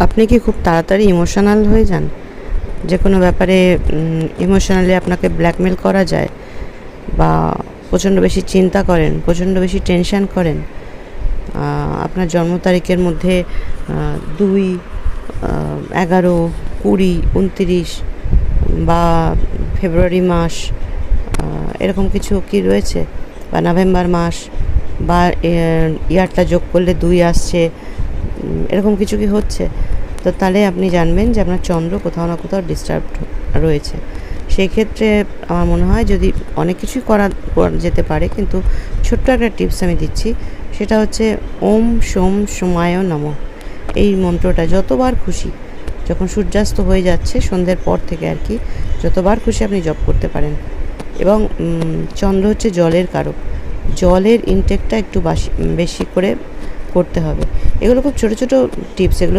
আপনি কি খুব তাড়াতাড়ি ইমোশনাল হয়ে যান? যে কোনো ব্যাপারে ইমোশনালি আপনাকে ব্ল্যাকমেল করা যায়, বা প্রচণ্ড বেশি চিন্তা করেন, প্রচণ্ড বেশি টেনশান করেন? আপনার জন্ম তারিখের মধ্যে 2, 11, 20, 29 বা ফেব্রুয়ারি মাস, এরকম কিছু কি রয়েছে? বা নভেম্বর মাস, বা ইয়ারটা যোগ করলে 2 আসছে, এরকম কিছু কি হচ্ছে? তো তাহলে আপনি জানবেন যে আপনার চন্দ্র কোথাও না কোথাও ডিস্টার্বড রয়েছে। সেই ক্ষেত্রে আমার মনে হয় যদি অনেক কিছুই করা যেতে পারে, কিন্তু ছোট্ট একটা টিপস আমি দিচ্ছি, সেটা হচ্ছে ওম সোম সোমায় নমঃ। এই মন্ত্রটা যতবার খুশি, যখন সূর্যাস্ত হয়ে যাচ্ছে সন্ধ্যের পর থেকে আর কি, যতবার খুশি আপনি জপ করতে পারেন। এবং চন্দ্র হচ্ছে জলের কারক, জলের ইনটেকটা একটু বেশি করে করতে হবে। এগুলো খুব ছোটো ছোটো টিপস, এগুলো